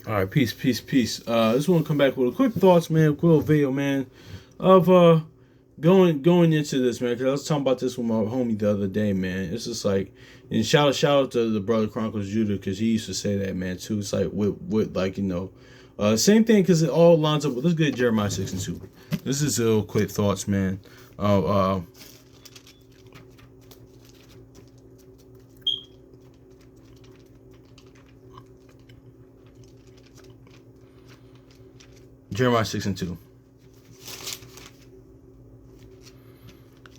All right, peace, peace, peace. Just want to come back with a quick thoughts, man. Quick little video, man, of going into this, man. Because I was talking about this with my homie the other day, man. It's just like, and shout out to the brother Chronicles Judah, because he used to say that, man, too. It's like with like same thing, because it all lines up with. Let's get Jeremiah 6:2. This is a little quick thoughts, man. Jeremiah 6:2.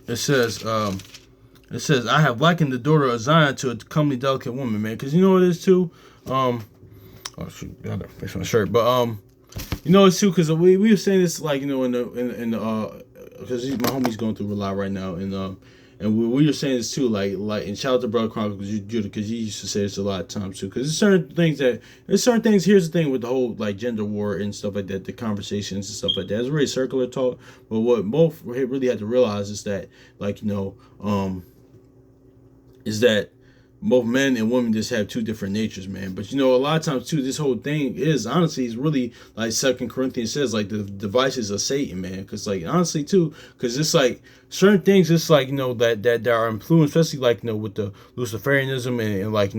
It says, I have likened the daughter of Zion to a comely, delicate woman, man. Because you know what it is too. Oh shoot, gotta fix my shirt. But you know it's too, because we were saying this, like, in the because my homie's going through a lot right now, and we were saying this too, like, and shout out to brother Chronicles Judah, because he used to say this a lot of times too. Because there's certain things. Here's the thing with the whole, like, gender war and stuff like that, the conversations and stuff like that. It's really circular talk. But what both really had to realize is that, like, is that both men and women just have two different natures, man. But a lot of times too, this whole thing is honestly is really like Second Corinthians says, like the devices of Satan, man. Because like honestly too, because it's like certain things, it's like that are influenced, especially like with the Luciferianism and like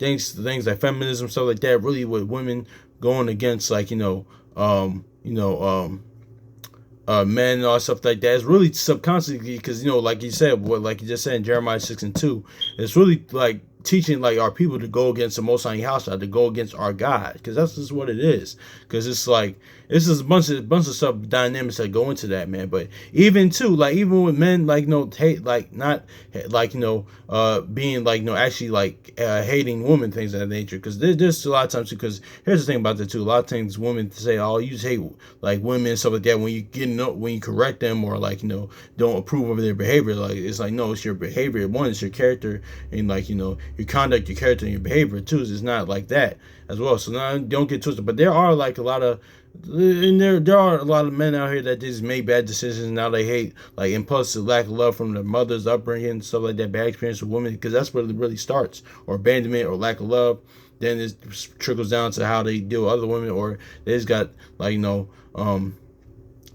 things like feminism, stuff like that. Really, with women going against like men and all that stuff like that. It's really subconsciously, because like you said, like you just said in Jeremiah 6:2, it's really like teaching like our people to go against the Most High Yahshua, to go against our God, because that's just what it is. Because it's like it's just a bunch of stuff, dynamics that go into that, man. But even too, like even with men, like hate, like not like being like actually like hating women, things of that nature. Because there's a lot of times too. Because here's the thing about that too. A lot of things women say, "Oh, you just hate like women and stuff like that." When you correct them, or like don't approve of their behavior, like it's like, no, it's your behavior. One, it's your character, and like your conduct, your character, and your behavior too. It's not like that as well. So now don't get twisted. But there are like a lot of, and there are a lot of men out here that just made bad decisions. And now they hate, like, impulsive lack of love from their mother's upbringing and stuff like that, bad experience with women, because that's where it really starts, or abandonment or lack of love. Then it trickles down to how they deal with other women, or they just got like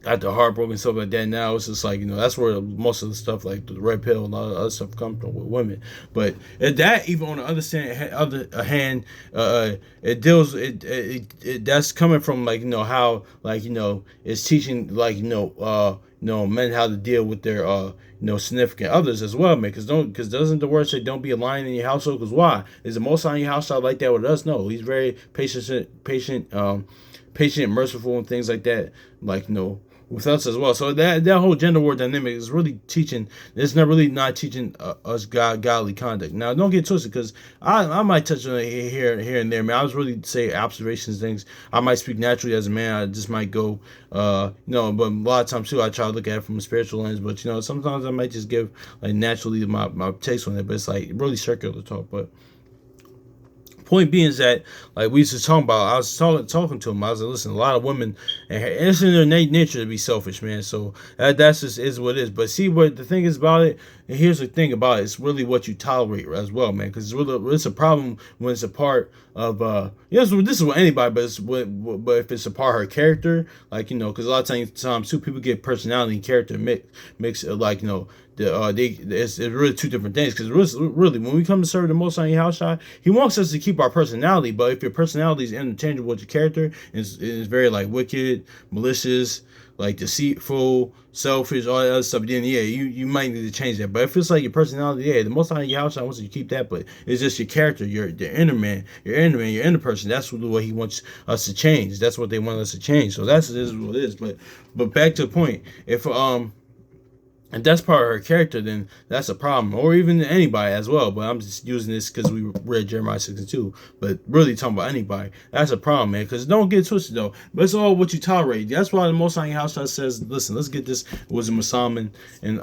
got the heartbroken, stuff like that. Now it's just like that's where most of the stuff, like the red pill and all the other stuff, comes from with women. But that, even on the other hand, it deals it that's coming from like how like it's teaching like men how to deal with their significant others as well, man. Because doesn't the word say don't be a lion in your household? Because why is the Most High in your household like that with us? No, he's very patient, merciful, and things like that. Like with us as well. So that whole gender war dynamic is really teaching. It's not teaching us godly conduct. Now, don't get twisted, because I might touch on it here and there, man. I was really say observations, things. I might speak naturally as a man. I just might go, but a lot of times too, I try to look at it from a spiritual lens. But sometimes I might just give like naturally my takes on it. But it's like really circular talk. But point being is that, like we used to talk about, I was talking to him. I was like, listen, a lot of women, and it's in their nature to be selfish, man. So that's just is what it is. But see, what the thing is about it, and here's the thing about it, it's really what you tolerate as well, man. Because it's a problem when it's a part of yes, this is with anybody, but if it's a part of her character, like because a lot of times too, people get personality and character mix like it's really two different things. Because really, when we come to serve the Most High Yahshua, He wants us to keep our personality. But if your personality is interchangeable with your character, is very like wicked, malicious, like deceitful, selfish, all that other stuff, then yeah, you might need to change that. But if it's like your personality, yeah, the Most High Yahshua wants you to keep that. But it's just your character, your inner man, your inner person. That's what He wants us to change. That's what they want us to change. So this is what it is. But back to the point, if that's part of her character, then that's a problem. Or even anybody as well. But I'm just using this because we read Jeremiah 6:2. But really talking about anybody, that's a problem, man. Because don't get twisted, though. But it's all what you tolerate. That's why the Most High House says, listen, let's get this wisdom of Solomon and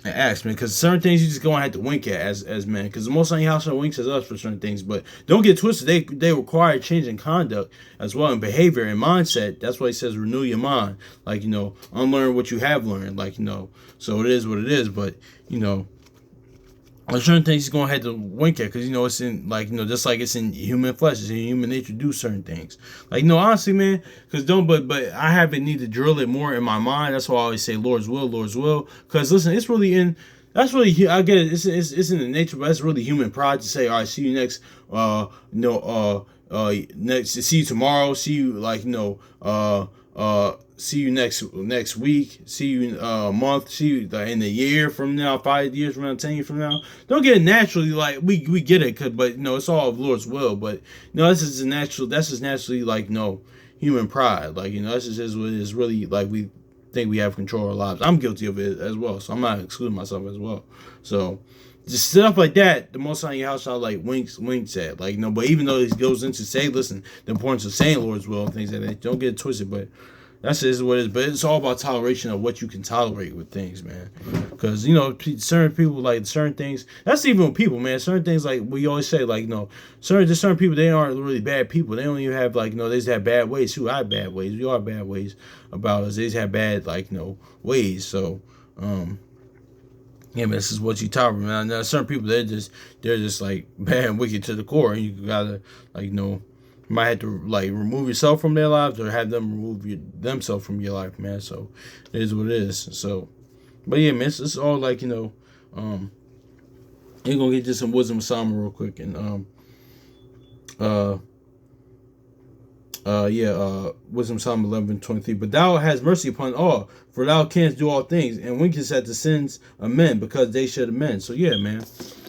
Acts, man. Because certain things you just gonna have to wink at as men. Because the Most High House winks at us for certain things. But don't get twisted. They require change in conduct as well, in behavior and mindset. That's why He says renew your mind. Like unlearn what you have learned. Like So it is what it is. But There's certain things he's gonna have to wink at because it's in like just like it's in human flesh, it's in human nature to do certain things. Like honestly, man, because don't but I haven't need to drill it more in my mind. That's why I always say Lord's will, Lord's will. Because listen, it's really in that's really I get it. It's in the nature, but that's really human pride to say, all right, see you next. Next see you tomorrow. See you see you next week, see you month, see you in a year from now, 5 years from now, 10 years from now. Don't get it naturally like we get it, but it's all of Lord's will. But this is natural. That's just naturally like human pride. Like that's just what it is really like. We think we have control of our lives. I'm guilty of it as well, so I'm not excluding myself as well. So just stuff like that, the Most High Yahweh like winks at, like but even though he goes into say, listen, the importance of saying Lord's will and things like that, don't get it twisted, but that's just what it is. But it's all about toleration of what you can tolerate with things, man. Because certain people like certain things. That's even with people, man. Certain things like we always say, like certain people, they aren't really bad people. They don't even have like they just have bad ways. Who I have bad ways. We all have bad ways about us. They just have bad like ways. So yeah, man, this is what you tolerate, man. Now, certain people they're just like bad and wicked to the core, and you gotta like you might have to like remove yourself from their lives or have them remove themselves from your life, man. So it is what it is. So, but yeah, man, it's all like you're gonna get just some wisdom of Solomon real quick and wisdom of Solomon 11:23. But thou hast mercy upon all, for thou canst do all things, and winkest at the sins of men because they should amend. So yeah, man.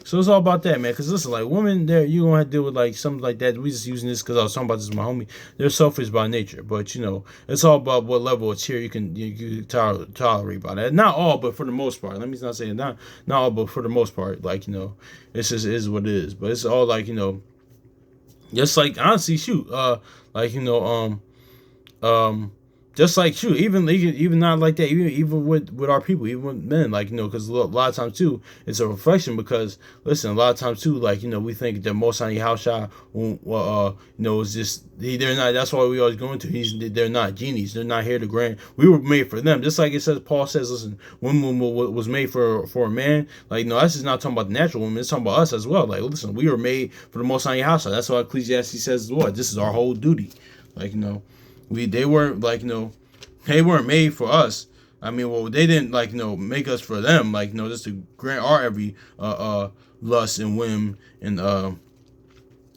So it's all about that, man. Because listen, like women, there you gonna have to deal with like something like that. We just using this because I was talking about this with my homie. They're selfish by nature, but it's all about what level it's here. You can tolerate by that. Not all, but for the most part. Let me not say not all, but for the most part, like it's just is what it is. But it's all like just like honestly, shoot, like just like shoot, even not like that, even with our people, even with men, like because a lot of times too, it's a reflection. Because listen, a lot of times too, like we think that most on house shot, is just they're not. That's why we always go into. They're not genies. They're not here to grant. We were made for them. Just like it says, Paul says, listen, woman was made for a man. Like no, that's just not talking about the natural woman. It's talking about us as well. Like listen, we were made for the most on house. That's why Ecclesiastes says what this is our whole duty. Like they weren't like they weren't made for us. I mean, well, they didn't like make us for them. Like just to grant our every lust and whim and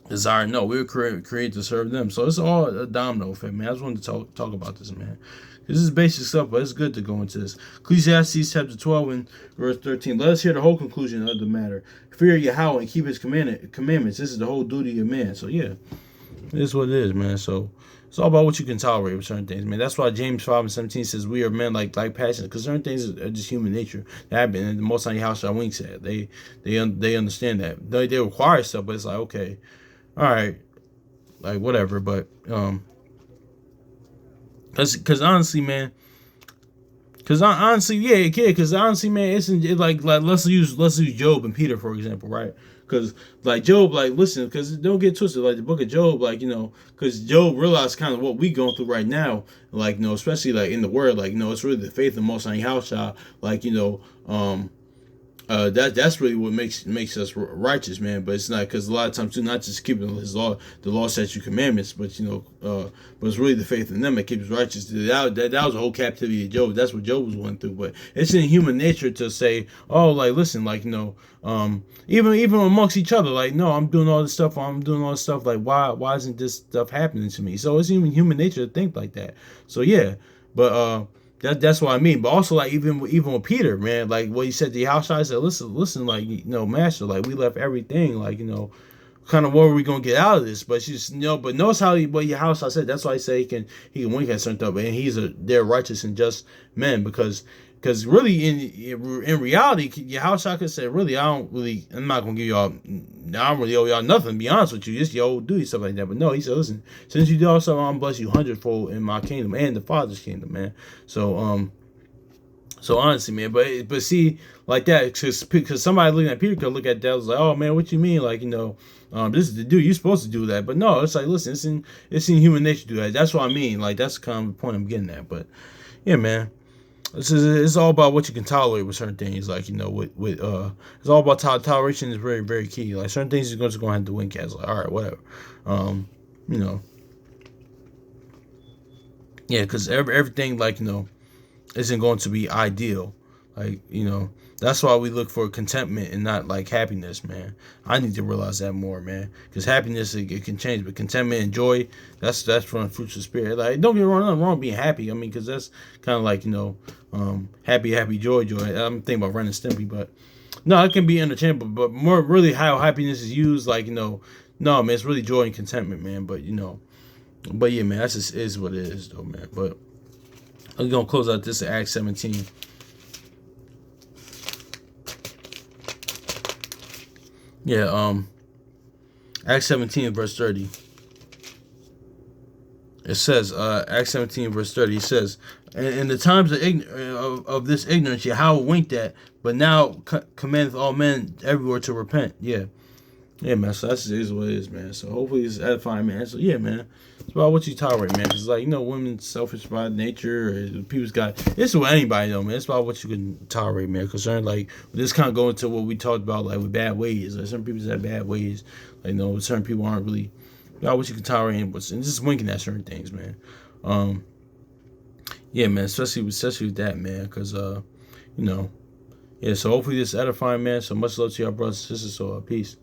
desire. No, we were created to serve them. So it's all a domino effect, man. I just wanted to talk about this, man. This is basic stuff, but it's good to go into this. Ecclesiastes chapter 12 and verse 13. Let us hear the whole conclusion of the matter. Fear Yahweh and keep his commandments. This is the whole duty of man. So yeah, it is what it is, man. So it's all about what you can tolerate with certain things, man. That's why James 5:17 says we are men like passions, because certain things are just human nature that happen. And the Most High house I winks at. They understand that. They require stuff, but it's like okay, all right, like whatever. But because honestly, man. Because honestly, man, like let's use Job and Peter for example, right? Because like Job, like listen, because don't get twisted, like the book of Job, like because Job realized kind of what we going through right now, like especially like in the word, like it's really the faith of Most High house, like that's really what makes us righteous, man. But it's not, because a lot of times too, not just keeping his law, the law, statute, commandments, but but it's really the faith in them that keeps us righteous. That was the whole captivity of Job. That's what Job was going through. But it's in human nature to say, oh, like listen, like even amongst each other, like no, I'm doing all this stuff. Like why isn't this stuff happening to me? So it's even human nature to think like that. So yeah, but that's what I mean. But also, like even with Peter, man, like what he said to the house, I said, listen, like master, like we left everything, like kind of what are we gonna get out of this? But she's but notice how what your house I said. That's why I say he can wink at certain stuff, and they're righteous and just men because really in reality, your house I could say really I'm not gonna give y'all. I don't really owe y'all nothing. To be honest with you, it's your old duty stuff like that. But no, he said, listen, since you do all something, I'm bless you hundredfold in my kingdom and the Father's kingdom, man. So so honestly, man, but see like that because somebody looking at Peter could look at that was like, oh man, what you mean, like this is the dude you're supposed to do that, but no, it's like listen, it's in human nature to do that. That's what I mean, like that's kind of the point I'm getting at. But yeah, man. It's all about what you can tolerate with certain things. Like, it's all about toleration is very, very key. Like, certain things you're just gonna have to wink at. It's like, all right, whatever. Um, you know, yeah, because everything, like, isn't going to be ideal. Like, that's why we look for contentment and not like happiness, man. I need to realize that more, man. Because happiness, it can change, but contentment and joy, that's from the fruits of the spirit. Like, don't get me wrong, nothing wrong with being happy. I mean, because that's kind of like, happy, happy, joy, joy. I'm thinking about Ren and Stimpy, but no, it can be interchangeable. But more really how happiness is used, like, no, man, it's really joy and contentment, man. But yeah, man, that's just is what it is, though, man. But I'm gonna close out this at Acts 17. Yeah, Acts 17 verse 30. It says, Acts 17 verse 30. It says, in the times of this ignorance, Yahweh winked at, but now commandeth all men everywhere to repent. Yeah. Yeah, man. So that's is what it is, man. So hopefully it's edifying, man. So yeah, man. It's about what you tolerate, man. Cause like women selfish by nature. Or people's got it's with anybody though, man. It's about what you can tolerate, man. Concerned like this kind of going to what we talked about, like with bad ways. Like some people have bad ways. Like certain people aren't really about what you can tolerate and just winking at certain things, man. Um, yeah, man. Especially with that, man. Cause you know, yeah. So hopefully this edifying, man. So much love to y'all brothers and sisters. So peace.